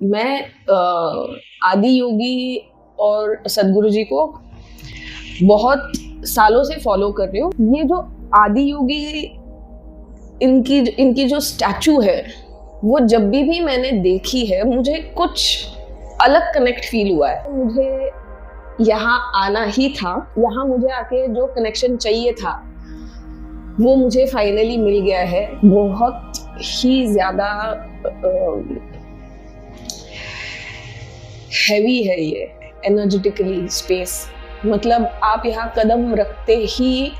मैं आदि योगी और सदगुरु जी को बहुत सालों से फॉलो कर रही हूँ। ये जो आदि योगी इनकी जो स्टैचू है वो जब भी मैंने देखी है मुझे कुछ अलग कनेक्ट फील हुआ है। मुझे यहाँ आना ही था, यहाँ मुझे आके जो कनेक्शन चाहिए था वो मुझे फाइनली मिल गया है। बहुत ही ज़्यादा हैवी है ये एनर्जेटिकली स्पेस। मतलब आप यहाँ कदम रखते ही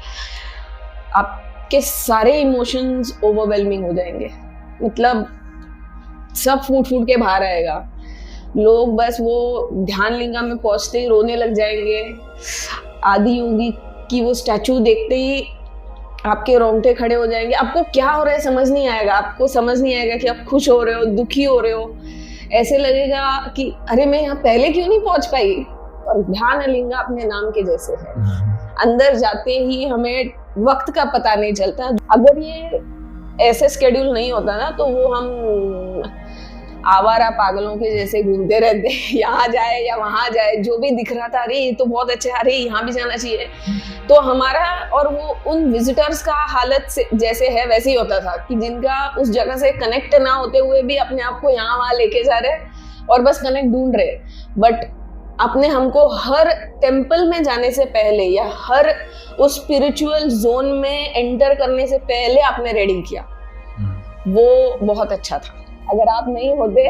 आपके सारे इमोशंस ओवरवेलमिंग हो जाएंगे। मतलब सब फूट के बाहर आएगा। लोग बस वो ध्यान लिंगा में पहुंचते ही रोने लग जाएंगे। आदि योगी की वो स्टैचू देखते ही आपके रोंगटे खड़े हो जाएंगे। आपको क्या हो रहा है समझ नहीं आएगा। आपको समझ नहीं आएगा कि आप खुश हो रहे हो, दुखी हो रहे हो। ऐसे लगेगा कि अरे मैं यहाँ पहले क्यों नहीं पहुंच पाई। और ध्यान लिंगा अपने नाम के जैसे है। अंदर जाते ही हमें वक्त का पता नहीं चलता। अगर ये ऐसे स्केड्यूल नहीं होता ना तो वो हम आवारा पागलों के जैसे घूमते रहते, यहाँ जाए या वहाँ जाए, जो भी दिख रहा था अरे ये तो बहुत अच्छा, अरे यहाँ भी जाना चाहिए। तो हमारा और वो उन विजिटर्स का हालत से जैसे है वैसे ही होता था कि जिनका उस जगह से कनेक्ट ना होते हुए भी अपने आप को यहाँ वहाँ लेके जा रहे और बस कनेक्ट ढूंढ रहे। बट आपने हमको हर टेम्पल में जाने से पहले या हर उस स्पिरिचुअल जोन में एंटर करने से पहले आपने रेडी किया। वो बहुत अच्छा था। अगर आप नहीं होते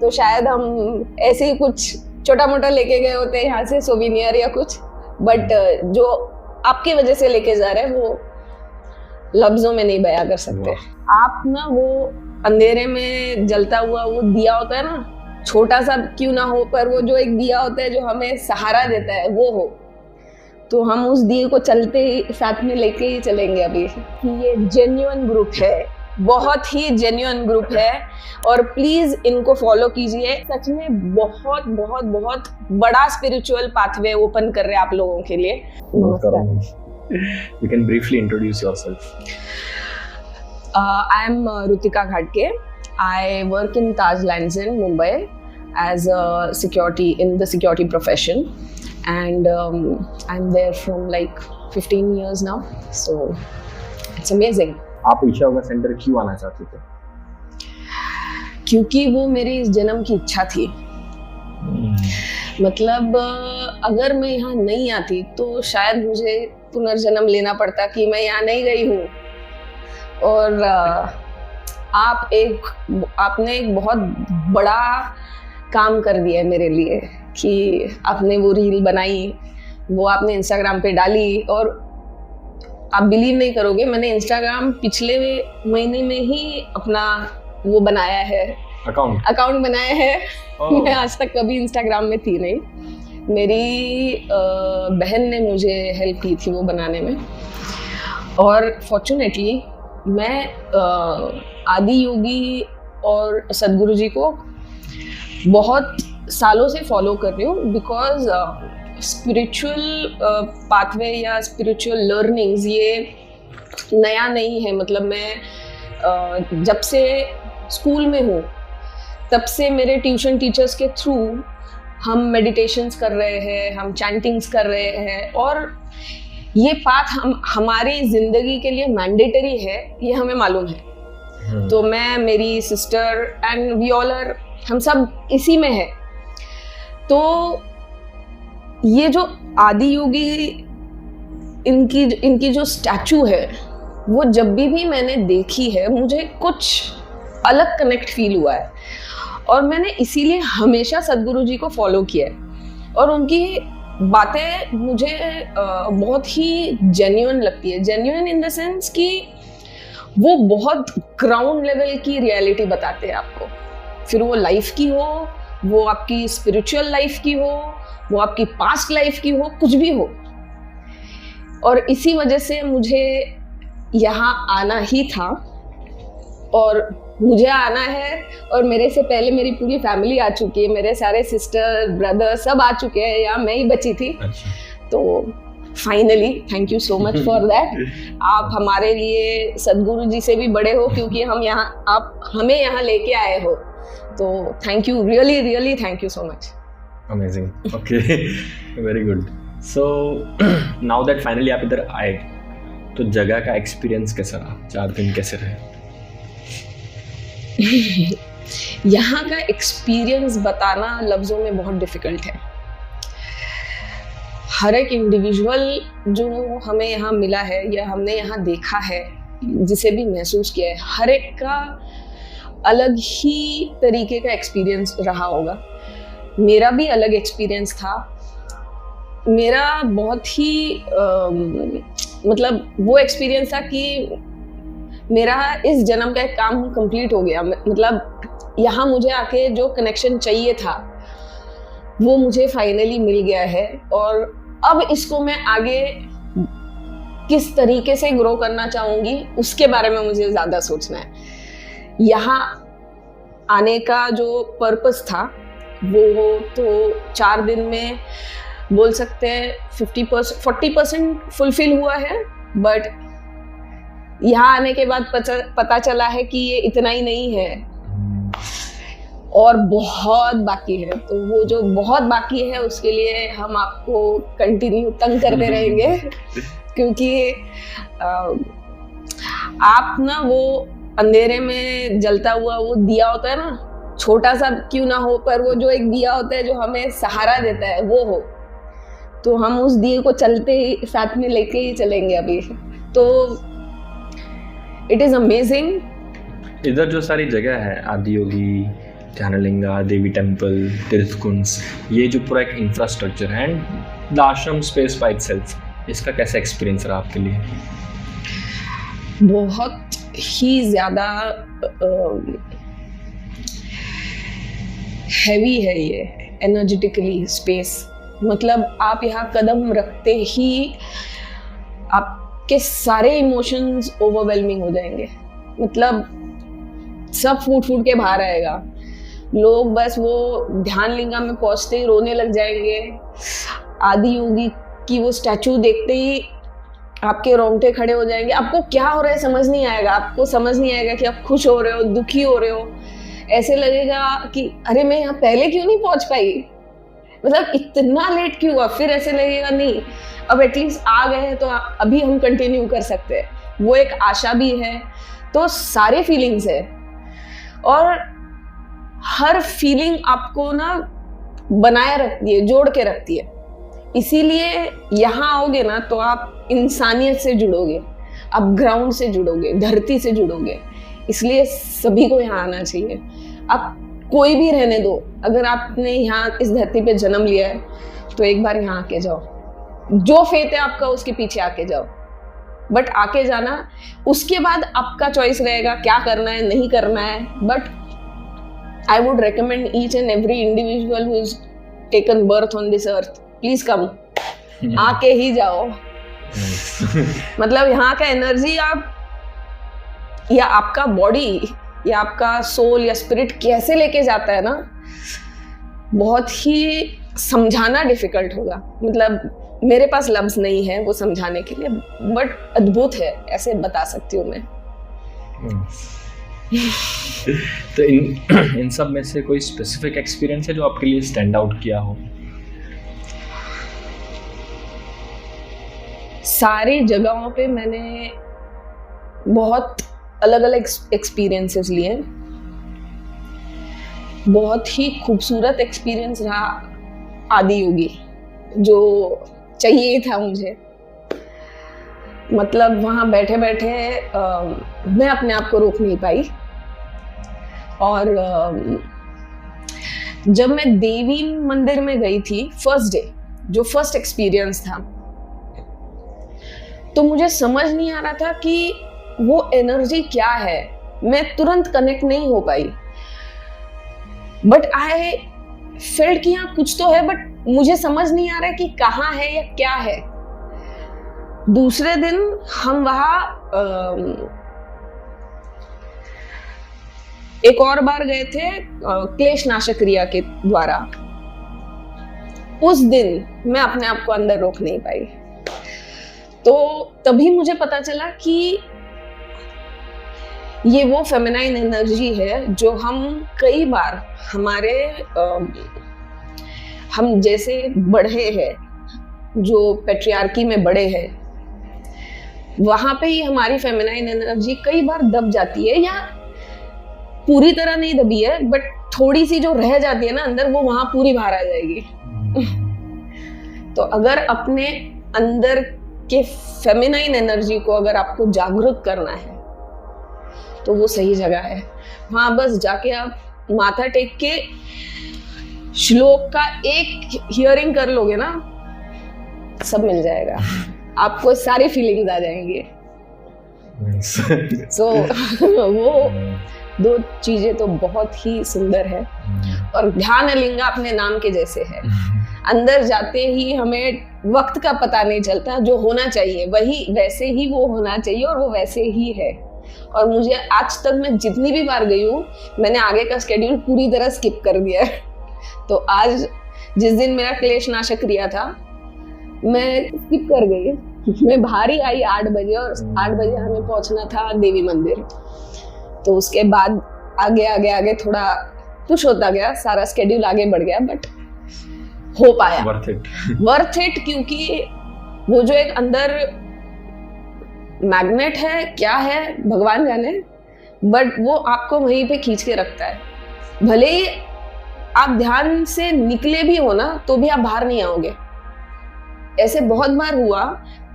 तो शायद हम ऐसे ही कुछ छोटा मोटा लेके गए होते यहाँ से सोविनियर या कुछ। बट जो आपकी वजह से लेके जा रहे हैं वो लफ्जों में नहीं बयां कर सकते। आप ना वो अंधेरे में जलता हुआ वो दिया होता है ना, छोटा सा क्यों ना हो पर वो जो एक दिया होता है जो हमें सहारा देता है वो हो। तो हम उस दिए को चलते ही साथ में लेके ही चलेंगे अभी। ये जेन्युइन ग्रुप है, बहुत ही जेन्युइन ग्रुप है और प्लीज इनको फॉलो कीजिए। सच में बहुत बहुत बहुत बड़ा स्पिरिचुअल पाथवे ओपन कर रहे हैं आप लोगों के लिए। You can briefly introduce yourself. I am Rutika Ghatke. I work in Taj Lands in Mumbai as a in the security profession, and I'm there from like 15 years now. So it's amazing. आप Isha yoga centre क्यों आना चाहते थे? क्योंकि वो मेरी इस जन्म की इच्छा थी। मतलब अगर मैं यहाँ नहीं आती तो शायद मुझे पुनर्जन्म लेना पड़ता कि मैं यहाँ नहीं गई हूँ। और आपने एक बहुत बड़ा काम कर दिया है मेरे लिए कि आपने वो रील बनाई, वो आपने इंस्टाग्राम पे डाली। और आप बिलीव नहीं करोगे, मैंने इंस्टाग्राम पिछले महीने में ही अपना वो बनाया है, अकाउंट बनाया है। मैं आज तक कभी इंस्टाग्राम में थी नहीं। मेरी बहन ने मुझे हेल्प की थी वो बनाने में। और फॉर्चुनेटली मैं आदि योगी और सदगुरु जी को बहुत सालों से फॉलो कर रही हूँ। बिकॉज स्पिरिचुअल पाथवे या स्पिरिचुअल लर्निंग्स ये नया नहीं है। मतलब मैं जब से स्कूल में हूँ तब से मेरे ट्यूशन टीचर्स के थ्रू हम मेडिटेशंस कर रहे हैं, हम चैंटिंग्स कर रहे हैं। और ये पाथ हमारी जिंदगी के लिए मैंडेटरी है, ये हमें मालूम है। तो मैं, मेरी sister and we all are, हम सब इसी में है। तो ये जो आदि योगी इनकी जो स्टैचू है वो जब भी मैंने देखी है मुझे कुछ अलग कनेक्ट फील हुआ है। और मैंने इसीलिए हमेशा सदगुरु जी को फॉलो किया है। और उनकी बातें मुझे बहुत ही जेन्युइन लगती है। जेन्युइन इन द सेंस कि वो बहुत ग्राउंड लेवल की रियलिटी बताते हैं आपको। फिर वो लाइफ की हो, वो आपकी स्पिरिचुअल लाइफ की हो, वो आपकी पास्ट लाइफ की हो, कुछ भी हो। और इसी वजह से मुझे यहाँ आना ही था और मुझे आना है। और मेरे से पहले मेरी पूरी फैमिली आ चुकी है, मेरे सारे सिस्टर ब्रदर सब आ चुके हैं, यहाँ मैं ही बची थी। तो finally thank you so much for that. आप हमारे लिए सदगुरु जी से भी बड़े हो क्योंकि आप हमें यहाँ लेके आए हो। तो thank you, really really thank you so much. Amazing. Okay. Very good. So now that finally आप इधर आए, तो जगह का एक्सपीरियंस कैसा रहा? 4 दिन कैसे रहे? यहाँ का एक्सपीरियंस बताना लफ्ज़ों में बहुत डिफ़िकल्ट है. हर एक इंडिविजुअल जो हमें यहाँ मिला है या हमने यहाँ देखा है, जिसे भी महसूस किया है, हर एक का अलग ही तरीके का एक्सपीरियंस रहा होगा. मेरा भी अलग एक्सपीरियंस था. मेरा बहुत ही मतलब वो एक्सपीरियंस था कि मेरा इस जन्म का एक काम कंप्लीट हो गया. मतलब यहाँ मुझे आके जो कनेक्शन चाहिए था वो मुझे फाइनली मिल गया है, और अब इसको मैं आगे किस तरीके से ग्रो करना चाहूँगी उसके बारे में मुझे ज़्यादा सोचना है. यहाँ आने का जो पर्पस था वो तो 4 दिन में बोल सकते हैं 40% फुलफिल हुआ है. बट यहाँ आने के बाद पता चला है कि ये इतना ही नहीं है और बहुत बाकी है. तो वो जो बहुत बाकी है उसके लिए हम आपको कंटिन्यू तंग करते रहेंगे क्योंकि आप ना वो अंधेरे में जलता हुआ वो दिया होता है ना, छोटा सा क्यों ना हो, पर वो जो एक दिया होता है जो हमें सहारा देता है वो हो. तो हम उस दिए को चलते ही साथ में लेके ही चलेंगे अभी. तो इट इज़ अमेजिंग. इधर जो सारी जगह है, आदियोगी, ध्यानलिंगा, देवी टेम्पल, तीर्थकुंड, ये जो पूरा एक इंफ्रास्ट्रक्चर है एंड द आश्रम स्पेस बाय इटसेल्फ, इसका कैसा एक्सपीरियंस रहा आपके लिए? बहुत ही ज़्यादा हैवी है ये एनर्जेटिकली स्पेस. मतलब आप यहाँ कदम रखते ही आपके सारे इमोशंस ओवरवेलमिंग हो जाएंगे. मतलब सब फूट के बाहर आएगा. लोग बस वो ध्यानलिंगा में पहुँचते ही रोने लग जाएंगे. आदि योगी की वो स्टैचू देखते ही आपके रोंगटे खड़े हो जाएंगे. आपको क्या हो रहा है समझ नहीं आएगा. आपको समझ नहीं आएगा कि आप खुश हो रहे हो, दुखी हो रहे हो. ऐसे लगेगा कि अरे मैं यहाँ पहले क्यों नहीं पहुँच पाई, मतलब इतना लेट क्यों हुआ. फिर ऐसे लगेगा नहीं, अब एटलीस्ट आ गए हैं तो अभी हम कंटिन्यू कर सकते हैं. वो एक आशा भी है. तो सारे फीलिंग्स है और हर फीलिंग आपको ना बनाए रखती है, जोड़ के रखती है. इसीलिए यहाँ आओगे ना तो आप इंसानियत से जुड़ोगे, आप ग्राउंड से जुड़ोगे, धरती से जुड़ोगे. इसलिए सभी को यहाँ आना चाहिए. आप कोई भी रहने दो, अगर आपने यहाँ इस धरती पे जन्म लिया है तो एक बार यहाँ आके जाओ. जो फेथ है आपका उसके पीछे आके जाओ. बट आके जाना, उसके बाद आपका चॉइस रहेगा क्या करना है नहीं करना है. But I would recommend each and every individual who is taken birth on this earth, please come. आके ही जाओ. मतलब यहाँ का एनर्जी आप या आपका बॉडी या आपका सोल या स्पिरिट कैसे लेके जाता है ना, बहुत ही समझाना डिफिकल्ट होगा. मतलब मेरे पास लफ्ज नहीं है वो समझाने के लिए, बट अद्भुत है, ऐसे बता सकती हूँ मैं. तो इन सब में से कोई स्पेसिफिक एक्सपीरियंस है जो आपके लिए स्टैंड आउट किया हो? सारी जगहों पे मैंने बहुत अलग अलग एक्सपीरियंसेस लिए. बहुत ही खूबसूरत एक्सपीरियंस रहा आदि योगी, जो चाहिए था मुझे. मतलब वहाँ बैठे बैठे मैं अपने आप को रोक नहीं पाई. और जब मैं देवी मंदिर में गई थी फर्स्ट डे, जो फर्स्ट एक्सपीरियंस था, तो मुझे समझ नहीं आ रहा था कि वो एनर्जी क्या है. मैं तुरंत कनेक्ट नहीं हो पाई. बट आई फेल्ट कि यहाँ कुछ तो है, बट मुझे समझ नहीं आ रहा है कि कहाँ है या क्या है. दूसरे दिन हम वहाँ एक और बार गए थे क्लेश नाशक क्रिया के द्वारा. उस दिन मैं अपने आप को अंदर रोक नहीं पाई. तो तभी मुझे पता चला कि ये वो फेमिनाइन एनर्जी है जो हम कई बार हमारे हम जैसे बढ़े हैं, जो पेट्रियार्की में बड़े हैं, वहां पे ही हमारी फेमिनाइन एनर्जी कई बार दब जाती है, या पूरी तरह नहीं दबी है बट थोड़ी सी जो रह जाती है ना अंदर, वो वहां पूरी बाहर आ जाएगी। तो अगर अपने अंदर के फेमिनाइन एनर्जी को अगर आपको जागरूक करना है तो वो सही जगह है। वहां बस जाके आप माथा टेक के श्लोक का एक हियरिंग कर लोगे ना, सब मिल जाएगा, आपको सारी फीलिंग्स आ जाएंगी। सो वो दो चीजें तो बहुत ही सुंदर है। और ध्यान लिंगा अपने नाम के जैसे है, अंदर जाते ही हमें वक्त का पता नहीं चलता, जो होना चाहिए वही वैसे ही वो होना चाहिए और वो वैसे ही है। और मुझे आज तक मैं जितनी भी बार गई हूँ, मैंने आगे का स्केड्यूल पूरी तरह स्किप कर दिया है। तो आज जिस दिन मेरा क्लेश नाशक क्रिया था, मैं स्किप कर गई। मैं बाहर ही आई 8 बजे, और 8 बजे हमें पहुंचना था देवी मंदिर। तो उसके बाद आगे आगे आगे थोड़ा पुश होता गया, सारा स्केड्यूल आगे बढ़ गया, बट हो पाया। वर्थ इट क्योंकि वो जो एक अंदर मैग्नेट है, क्या है भगवान जाने, बट वो आपको वहीं पे खींच के रखता है। भले ही आप ध्यान से निकले भी हो ना, तो भी आप बाहर नहीं आओगे। ऐसे बहुत बार हुआ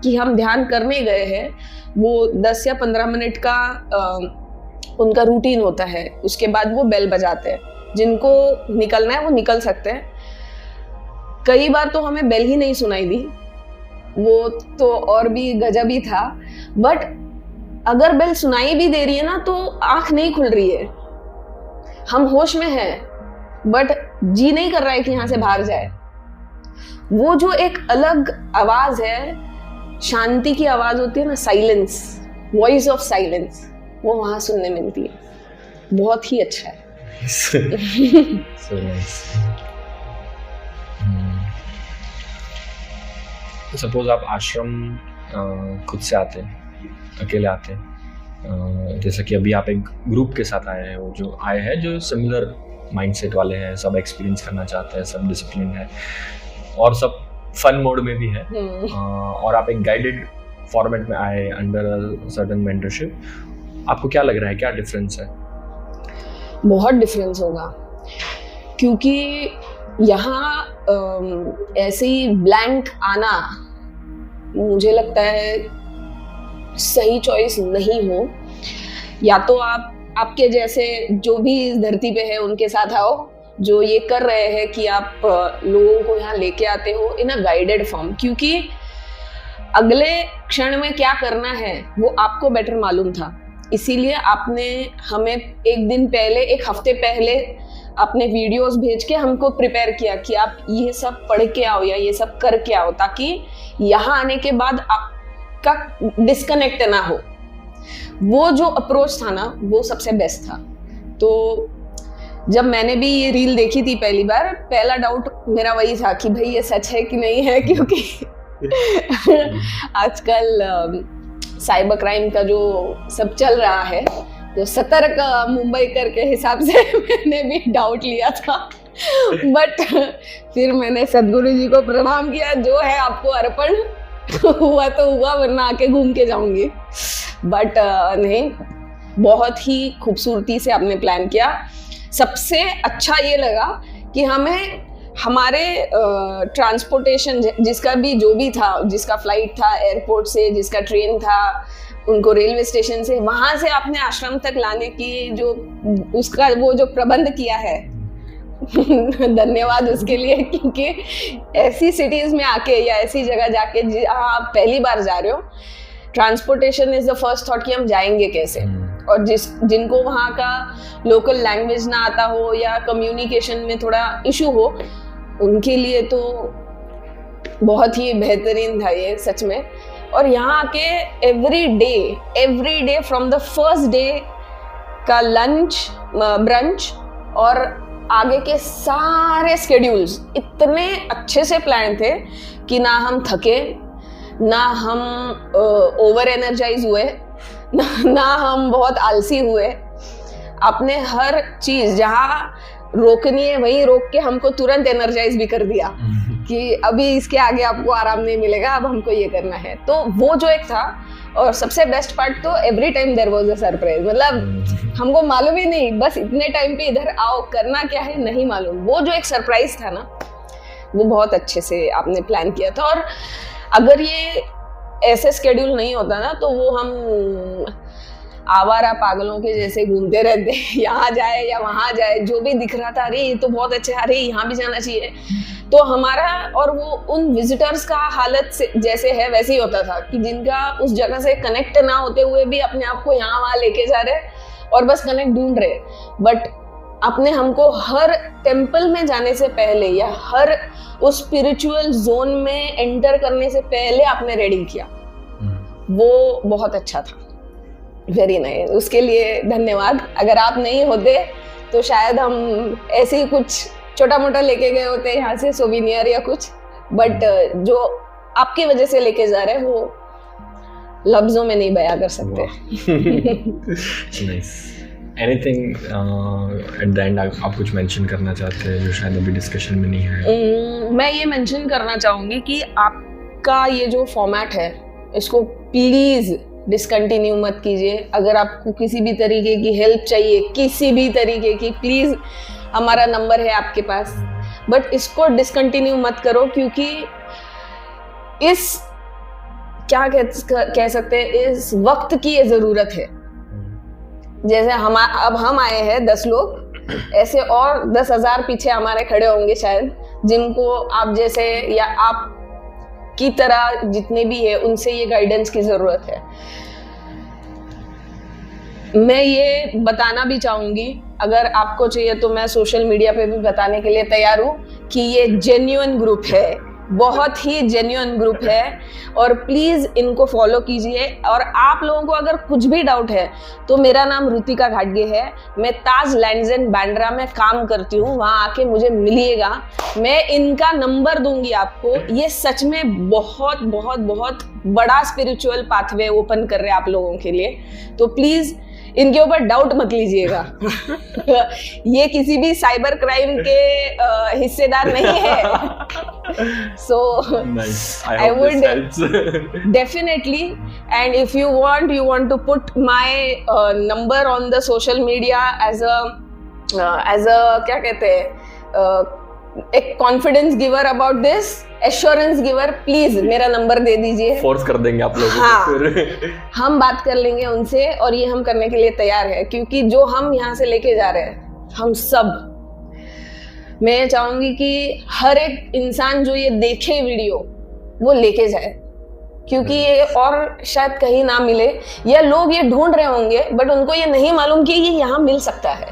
कि हम ध्यान करने गए हैं, वो 10 या 15 मिनट का उनका रूटीन होता है, उसके बाद वो बेल बजाते हैं। जिनको निकलना है वो निकल सकते हैं। कई बार तो हमें बेल ही नहीं सुनाई दी, वो तो और भी गजब ही था। बट अगर बेल सुनाई भी दे रही है ना, तो आंख नहीं खुल रही है, हम होश में हैं, बट जी नहीं कर रहा है कि यहाँ से बाहर जाए। वो जो एक अलग आवाज है, शांति की आवाज होती है ना, साइलेंस, वॉइस ऑफ साइलेंस, वो वहां सुनने मिलती है। बहुत ही अच्छा है। So nice. सपोज आप आश्रम खुद से आते हैं, अकेले आते हैं, जैसा कि अभी आप एक ग्रुप के साथ आए हैं, वो जो आए हैं जो सिमिलर माइंडसेट वाले हैं, सब एक्सपीरियंस करना चाहते हैं, सब डिसिप्लिन है और सब फन मोड में भी है, और आप एक गाइडेड फॉर्मेट में आए अंडर सर्टेन मेंटरशिप, आपको क्या लग रहा है, क्या डिफरेंस है? बहुत डिफरेंस होगा, क्योंकि यहाँ ऐसे ही ब्लैंक आना मुझे लगता है सही चॉइस नहीं हो। या तो आप आपके जैसे जो भी इस धरती पे है उनके साथ आओ, जो ये कर रहे हैं कि आप लोगों को यहाँ लेके आते हो इन अ गाइडेड फॉर्म, क्योंकि अगले क्षण में क्या करना है वो आपको बेटर मालूम था। इसीलिए आपने हमें एक दिन पहले, एक हफ्ते पहले अपने वीडियोस भेज के हमको प्रिपेयर किया कि आप ये सब पढ़ के आओ या ये सब करके आओ, ताकि यहाँ आने के बाद आपका डिस्कनेक्ट ना हो। वो जो अप्रोच था ना, वो सबसे बेस्ट था। तो जब मैंने भी ये रील देखी थी पहली बार, पहला डाउट मेरा वही था कि भाई ये सच है कि नहीं है, क्योंकि आजकल साइबर क्राइम का जो सब चल रहा है, तो सतर्क मुंबई करके हिसाब से मैंने भी डाउट लिया था। बट फिर मैंने सदगुरु जी को प्रणाम किया, जो है आपको अर्पण, हुआ तो हुआ, वरना आके घूम के जाऊंगी। बट नहीं, बहुत ही खूबसूरती से आपने प्लान किया। सबसे अच्छा ये लगा कि हमें हमारे ट्रांसपोर्टेशन जिसका भी जो भी था, जिसका फ्लाइट था एयरपोर्ट से, जिसका ट्रेन था, उनको रेलवे स्टेशन से, वहां से आपने आश्रम तक लाने की जो उसका वो जो प्रबंध किया है धन्यवाद उसके लिए। क्योंकि ऐसी सिटीज में आके या ऐसी जगह जाके जहाँ आप पहली बार जा रहे हो, transportation is the first thought कि हम जाएंगे कैसे। और जिनको वहाँ का लोकल लैंग्वेज ना आता हो या कम्युनिकेशन में थोड़ा इशू हो, उनके लिए तो बहुत ही बेहतरीन था ये सच में। और यहाँ आके every day from the first day का लंच, ब्रंच और आगे के सारे स्केड्यूल्स इतने अच्छे से प्लान थे कि ना हम थके, ना हम ओवर एनर्जाइज हुए, ना हम बहुत आलसी हुए। आपने हर चीज जहाँ रोकनी है वहीं रोक के हमको तुरंत एनर्जाइज भी कर दिया कि अभी इसके आगे आपको आराम नहीं मिलेगा, अब हमको ये करना है। तो वो जो एक था, और सबसे बेस्ट पार्ट तो every time there was a surprise. मतलब हमको मालूम ही नहीं, बस इतने टाइम पे इधर आओ, करना क्या है नहीं मालूम। वो जो एक सरप्राइज था ना, वो बहुत अच्छे से आपने प्लान किया था। और अगर ये ऐसे स्केड्यूल नहीं होता ना, तो वो हम आवारा पागलों के जैसे घूमते रहते, यहाँ जाए या वहाँ जाए, जो भी दिख रहा था अरे ये तो बहुत अच्छा, अरे यहाँ भी जाना चाहिए। तो हमारा और वो उन विजिटर्स का हालत से जैसे है वैसे ही होता था कि जिनका उस जगह से कनेक्ट ना होते हुए भी अपने आप को यहाँ वहाँ लेके जा रहे और बस कनेक्ट ढूंढ रहे। बट आपने हमको हर टेम्पल में जाने से पहले या हर उस स्पिरिचुअल जोन में एंटर करने से पहले आपने रेडी किया, वो बहुत अच्छा था। वेरी नाइस, उसके लिए धन्यवाद। अगर आप नहीं होते तो शायद हम ऐसे ही कुछ छोटा मोटा लेके गए होते यहाँ से, सोविनियर या कुछ। बट जो आपकी वजह से लेके जा रहे हैं वो लफ्जों में नहीं बयां कर सकते। Nice. Anything at the end आप कुछ मेंशन करना चाहते हैं जो शायद अभी डिस्कशन में नहीं है? मैं ये मेंशन करना चाहूँगी कि आपका ये जो फॉर्मेट है इसको प्लीज़ डिसकंटिन्यू मत कीजिए। अगर आपको किसी भी तरीके की हेल्प चाहिए, किसी भी तरीके की, प्लीज़ हमारा नंबर है आपके पास, बट इसको डिसकंटिन्यू मत करो, क्योंकि इस क्या कह सकते हैं, इस वक्त की ये ज़रूरत है। जैसे अब हम आए हैं 10 लोग, ऐसे और 10,000 पीछे हमारे खड़े होंगे शायद, जिनको आप जैसे या आप की तरह जितने भी है उनसे ये गाइडेंस की जरूरत है। मैं ये बताना भी चाहूंगी, अगर आपको चाहिए तो मैं सोशल मीडिया पे भी बताने के लिए तैयार हूँ कि ये जेन्युइन ग्रुप है, बहुत ही जेन्युइन ग्रुप है, और प्लीज़ इनको फॉलो कीजिए। और आप लोगों को अगर कुछ भी डाउट है तो मेरा नाम रुतिका घाटगे है, मैं ताज लैंड्स एंड बांद्रा में काम करती हूँ, वहाँ आके मुझे मिलिएगा। मैं इनका नंबर दूंगी आपको। ये सच में बहुत बहुत बहुत बड़ा स्पिरिचुअल पाथवे ओपन कर रहे हैं आप लोगों के लिए, तो प्लीज़ इनके ऊपर डाउट मत लीजिएगा। ये किसी भी साइबर क्राइम के हिस्सेदार नहीं है। So nice. I would definitely, and if you want to put my number on the social media as a क्या कहते हैं, एक confidence giver about this, assurance giver, please मेरा नंबर दे दीजिए। फोर्स कर देंगे आप लोगों हाँ, को फिर। हम बात कर लेंगे उनसे, और ये हम करने के लिए तैयार है, क्योंकि जो हम यहाँ से लेके जा रहे हैं हम सब, मैं चाहूंगी कि हर एक इंसान जो ये देखे वीडियो वो लेके जाए, क्योंकि ये और शायद कहीं ना मिले, या लोग ये ढूंढ रहे होंगे बट उनको ये नहीं मालूम कि ये यहाँ मिल सकता है।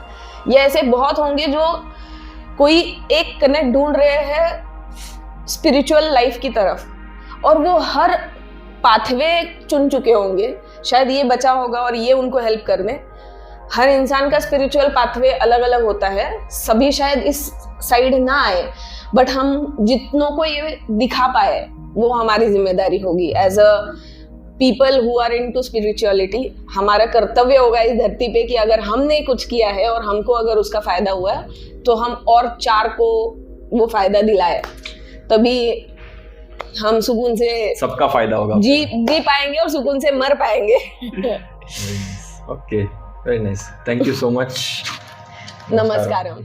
या ऐसे बहुत होंगे जो कोई एक कनेक्ट ढूंढ रहे हैं स्पिरिचुअल लाइफ की तरफ, और वो हर पाथवे चुन चुके होंगे, शायद ये बचा होगा और ये उनको हेल्प कर दे। हर इंसान का स्पिरिचुअल पाथवे अलग अलग होता है, सभी शायद इस साइड ना आए, बट हम जितनों को ये दिखा पाए वो हमारी जिम्मेदारी होगी। As a people who are into spirituality, हमारा कर्तव्य होगा इस धरती पे कि अगर हमने कुछ किया है और हमको अगर उसका फायदा हुआ है तो हम और 4 को वो फायदा दिलाए, तभी हम सुकून से सबका फायदा होगा, जी पाएंगे और सुकून से मर पाएंगे। Okay, very nice, thank you so much. नमस्कार।